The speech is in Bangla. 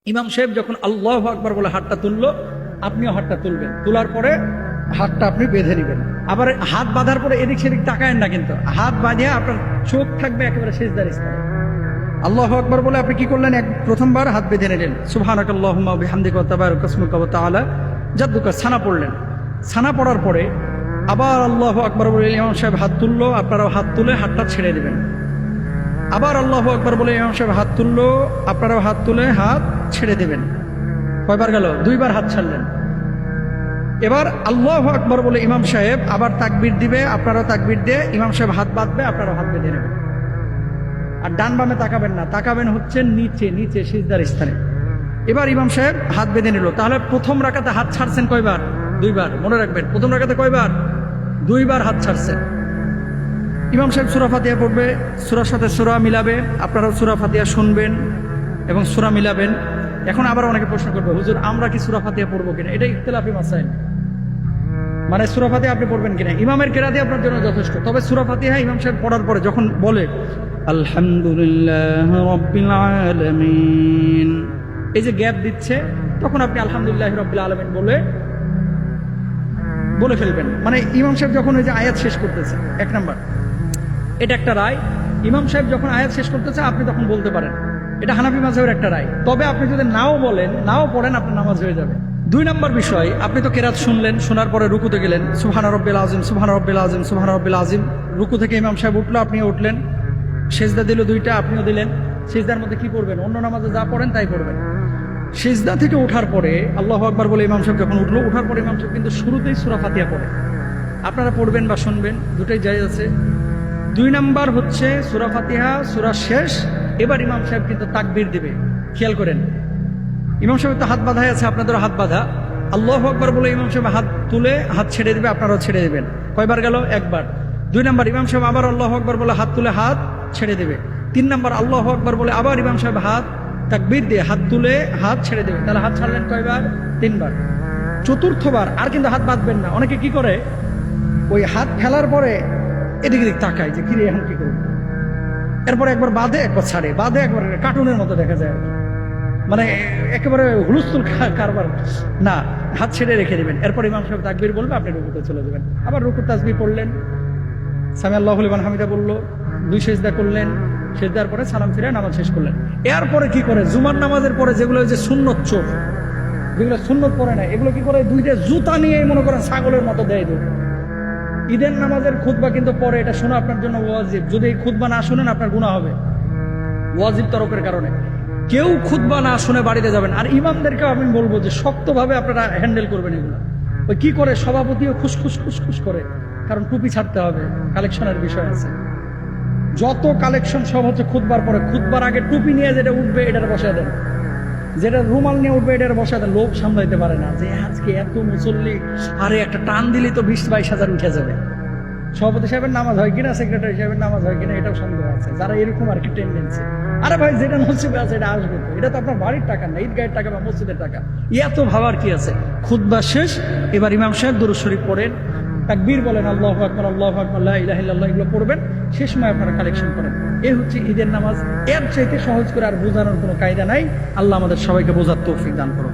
ইমাম সাহেব যখন আল্লাহু আকবার বলে হাতটা তুললো, আপনিও হাতটা তুলবেন। তোলার পরে হাতটা আপনি বেঁধে নেবেন। আবার হাত বাঁধার পরে এদিক সেদিক তাকায়েন না, কিন্তু হাত বাঁধিয়ে আপনার চোখ থাকবে একেবারে সিজদার স্তরে। আল্লাহু আকবার বলে আপনি কি করলেন? প্রথমবার হাত বেঁধে নিলেন, সুবহানাকাল্লাহুম্মা ওয়া বিহামদিকা ওয়া তাবারাকা ইসমুকা ওয়া তাআলা জাদ্দুকা, ছানা পড়লেন। ছানা পড়ার পরে আবার আল্লাহু আকবার বলে ইমাম সাহেব হাত তুললো, আপনারাও হাত তুলে হাতটা ছেড়ে দিবেন। আবার আল্লাহু আকবার বলে ইমাম সাহেব হাত তুললো, আপনারাও হাত তুলে হাত ছেড়ে দেবেন। কয়বার গেল? দুইবার হাত ছাড়লেন। এবার আল্লাহু আকবার বলে ইমাম সাহেব আবার তাকবীর দিবে, আপনারাও তাকবীর দিয়ে ইমাম সাহেব হাত বাঁধবে, আপনারাও হাত বেঁধে নেবেন। আর ডান বামে তাকাবেন না, তাকাবেন হচ্ছে নিচে নিচে সিজদার স্থানে। এবার ইমাম সাহেব হাত বেঁধে নিল। তাহলে প্রথম রাকাতে হাত ছাড়ছেন কয়বার? দুইবার। মনে রাখবেন, প্রথম রাকাতে কয়বার? দুইবার হাত ছাড়ছেন। ইমাম সাহেব সূরা ফাতিহা পড়বে, সূরার সাথে সূরা মিলাবে, আপনারাও সূরা ফাতিহা শুনবেন এবং সূরা মিলাবেন। এখন আবার অনেকে প্রশ্ন করবে, হুজুর আমরা কি সূরা ফাতিহা পড়বো কিনা? এটা ইখতিলাফি মাসাইল। মানে সূরা ফাতিহা আপনি পড়বেন কিনা, ইমামের কেরাতি আপনার জন্য যথেষ্ট। তবে সূরা ফাতিহা ইমাম সাহেব পড়ার পরে যখন বলে আলহামদুলিল্লাহ রাব্বিল আলামিন, এই যে গ্যাপ দিচ্ছে, তখন আপনি আলহামদুলিল্লাহ রাব্বিল আলামিন বলে ফেলবেন। মানে ইমাম সাহেব যখন ওই যে আয়াত শেষ করতেছে, এক নাম্বার, এটা একটা রায়। ইমাম সাহেব যখন আয়াত শেষ করতেছে আপনি তখন বলতে পারেন, এটা হানাফি মাযহাবের একটা রায়। তবে আপনি যদি নাও বলেন, নাও পড়েন, আপনার নামাজ হয়ে যাবে। দুই নম্বর বিষয়, আপনি তো কেরাত শুনলেন, শোনার পরে রুকুতে গেলেন, সুবহানা রাব্বিল আযীম, সুবহানা রাব্বিল আযীম, সুবহানা রাব্বিল আযীম। রুকু থেকে ইমাম সাহেব উঠলো, আপনিও উঠলেন। সিজদা দিল দুইটা, আপনিও দিলেন। সিজদার মধ্যে কি পড়বেন? অন্য নামাজে যা পড়েন তাই পড়বেন। সিজদা থেকে ওঠার পরে আল্লাহু আকবার বলে ইমাম সাহেব যখন উঠলো, ওঠার পরে ইমাম সাহেব কিন্তু শুরুতেই সূরা ফাতিহা পড়ে। আপনারা পড়বেন বা শুনবেন, দুটোই জায়েজ আছে। দুই নাম্বার হচ্ছে সূরা ফাতিহা, সূরা শেষ, এবার ইমাম সাহেব কিন্তু তাকবীর দিবে। খেয়াল করেন, ইমাম সাহেব তো হাত বাঁধাই আছে, আপনাদেরও হাত বাঁধা। আল্লাহু আকবার বলে ইমাম সাহেব হাত তুলে হাত ছেড়ে দিবে, আপনারাও ছেড়ে দেবেন। কয়বার গেল? একবার। দুই নাম্বার, ইমাম সাহেব আবার আল্লাহু আকবার বলে হাত তুলে হাত ছেড়ে দেবে। তিন নাম্বার, আল্লাহু আকবার বলে আবার ইমাম সাহেব হাত তাকবীর দিয়ে হাত তুলে হাত ছেড়ে দেবে। তাহলে হাত ছাড়লেন কয়বার? তিনবার। চতুর্থবার আর কিন্তু হাত বাঁধবেন না। অনেকে কি করে, ওই হাত ফেলার পরে এদিকে দিক তাকায় যে কিরে এখন কি করবো, এরপরে একবার বাঁধে একবার ছাড়ে, বাঁধে একবার, কার্টুনের মতো দেখা যায়। মানে একেবারে হুলস্থুল কারবার না, হাত ছেড়ে রেখে দেবেন। এরপর ইমাম সাহেব তাকবীর বলবে, আপনি রুকুতে চলে যাবেন। আবার রুকুর তাসবিহ পড়লেন, সামি আল্লাহু লিমান হামিদা বললো, দুই সিজদা করলেন, সিজদার পরে সালাম ফিরে নামাজ শেষ করলেন। এরপরে কি করে? জুমার নামাজের পরে যেগুলো যে সুন্নত চোখ, যেগুলো সুন্নত পড়ে না, এগুলো কি করে? দুইটা জুতা নিয়ে মনে করেন ছাগলের মতো দেয় দেয়। ঈদের নামাজের খুতবা কিন্তু পরে, এটা শোনা আপনার জন্য ওয়াজিব। যদি এই খুতবা না শুনেন আপনার গুনাহ হবে, ওয়াজিব তরফের কারণে। কেউ খুতবা না শুনে বাড়িতে যাবেন। আর ইমামদেরকেও আমি বলবো যে শক্তভাবে আপনারা হ্যান্ডেল করবেন এগুলো। ওই কি করে, সভাপতিও খুশখুস খুশখুস করে, কারণ টুপি ছাড়তে হবে, কালেকশনের বিষয় আছে। যত কালেকশন সব হচ্ছে খুতবার পরে। খুতবার আগে টুপি নিয়ে যেটা উঠবে এটার বসায় দেন, যেটা রুমাল নিয়ে উঠবে এটার বসায় দেন। লোক সামলাইতে পারে না যে আজকে এত মুসল্লি, আরে একটা টান দিলে তো 20-22 হাজার উঠে যাবে। সভাপতি সাহেবের নামাজ হয় কিনা, সেক্রেটারি সাহেবের নামাজ হয় কিনা, এটাও সন্দেহ আছে যারা এরকম আর কি টেন্ডেন্সি। আরে ভাই, যেটা নসিবে আছে এটা আসবে তো, এটা তো আপনার বাড়ির টাকা না, ঈদগাহের টাকা বা মসজিদের টাকা। এত ভাবার কি আছে? খুতবা শেষ, এবার ইমাম সাহেব দুরূদ শরীফ পড়েন, তাকবীর বলেন, আল্লাহু আকবার, আল্লাহু আকবার, লা ইলাহা ইল্লাল্লাহ, এগুলো পড়বেন। সেই সময় আপনারা কালেকশন করেন। এই হচ্ছে ঈদের নামাজ। এর চাইতে সহজ করে আর বোঝানোর কোনো কায়দা নাই। আল্লাহ আমাদের সবাইকে বোঝার তৌফিক দান করুন।